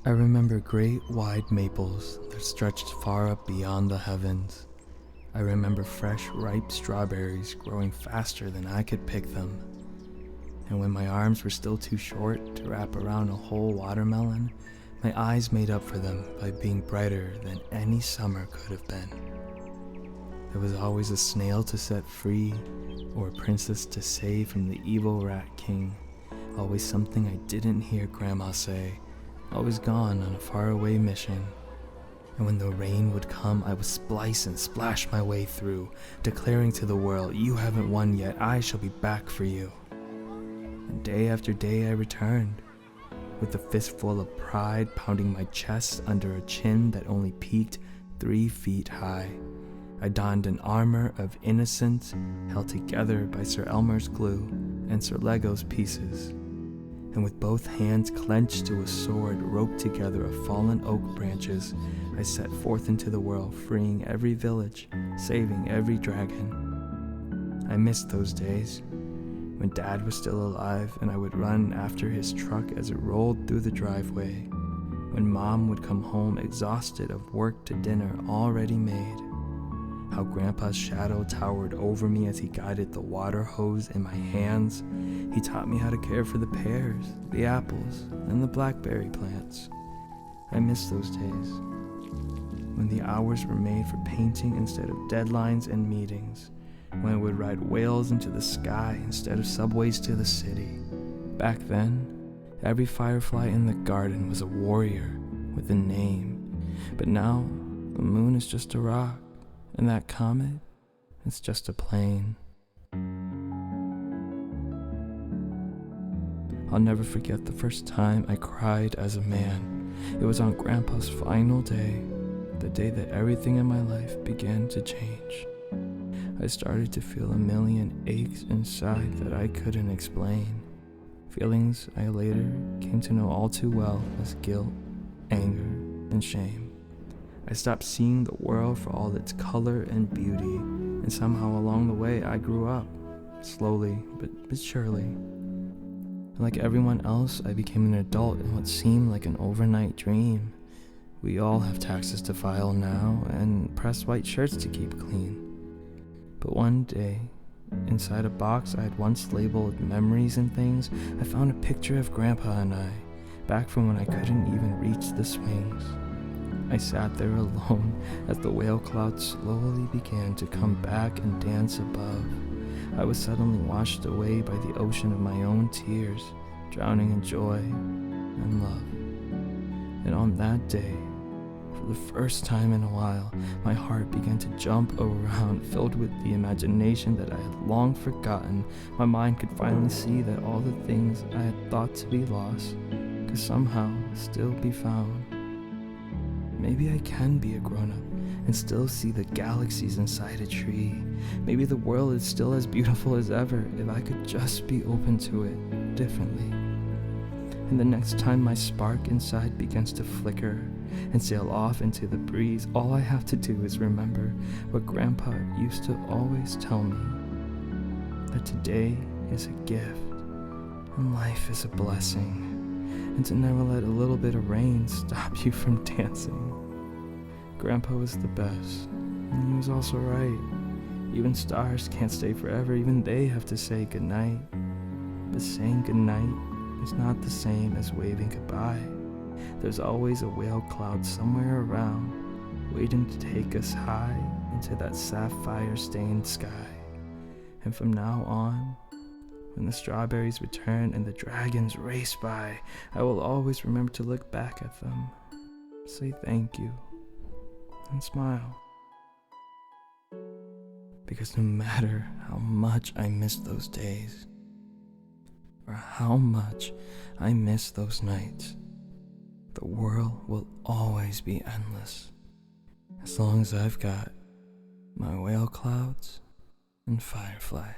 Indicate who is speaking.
Speaker 1: I remember great wide maples that stretched far up beyond the heavens. I remember fresh, ripe strawberries growing faster than I could pick them. And when my arms were still too short to wrap around a whole watermelon, my eyes made up for them by being brighter than any summer could have been. There was always a snail to set free, or a princess to save from the evil rat king. Always something I didn't hear Grandma say, always gone on a faraway mission. And when the rain would come, I would splice and splash my way through, declaring to the world, "You haven't won yet, I shall be back for you." And day after day I returned, with a fistful of pride pounding my chest under a chin that only peaked 3 feet high. I donned an armor of innocence held together by Sir Elmer's glue and Sir Lego's pieces. And with both hands clenched to a sword roped together of fallen oak branches, I set forth into the world, freeing every village, saving every dragon. I missed those days, when Dad was still alive and I would run after his truck as it rolled through the driveway, when Mom would come home exhausted of work to dinner already made. How Grandpa's shadow towered over me as he guided the water hose in my hands. He taught me how to care for the pears, the apples, and the blackberry plants. I miss those days, when the hours were made for painting instead of deadlines and meetings, when I would ride whales into the sky instead of subways to the city. Back then, every firefly in the garden was a warrior with a name, but now the moon is just a rock, and that comet, it's just a plane. I'll never forget the first time I cried as a man. It was on Grandpa's final day, the day that everything in my life began to change. I started to feel a million aches inside that I couldn't explain. Feelings I later came to know all too well as guilt, anger, and shame. I stopped seeing the world for all its color and beauty, and somehow along the way I grew up, slowly but surely. And like everyone else, I became an adult in what seemed like an overnight dream. We all have taxes to file now and pressed white shirts to keep clean. But one day, inside a box I had once labeled memories and things, I found a picture of Grandpa and I, back from when I couldn't even reach the swings. I sat there alone as the whale cloud slowly began to come back and dance above. I was suddenly washed away by the ocean of my own tears, drowning in joy and love. And on that day, for the first time in a while, my heart began to jump around, filled with the imagination that I had long forgotten. My mind could finally see that all the things I had thought to be lost could somehow still be found. Maybe I can be a grown-up and still see the galaxies inside a tree. Maybe the world is still as beautiful as ever if I could just be open to it differently. And the next time my spark inside begins to flicker and sail off into the breeze, all I have to do is remember what Grandpa used to always tell me, that today is a gift and life is a blessing, and to never let a little bit of rain stop you from dancing. Grandpa was the best, and he was also right. Even stars can't stay forever, even they have to say goodnight. But saying goodnight is not the same as waving goodbye. There's always a whale cloud somewhere around, waiting to take us high into that sapphire-stained sky. And from now on, when the strawberries return and the dragons race by, I will always remember to look back at them, say thank you, and smile. Because no matter how much I miss those days, or how much I miss those nights, the world will always be endless, as long as I've got my whale clouds and fireflies.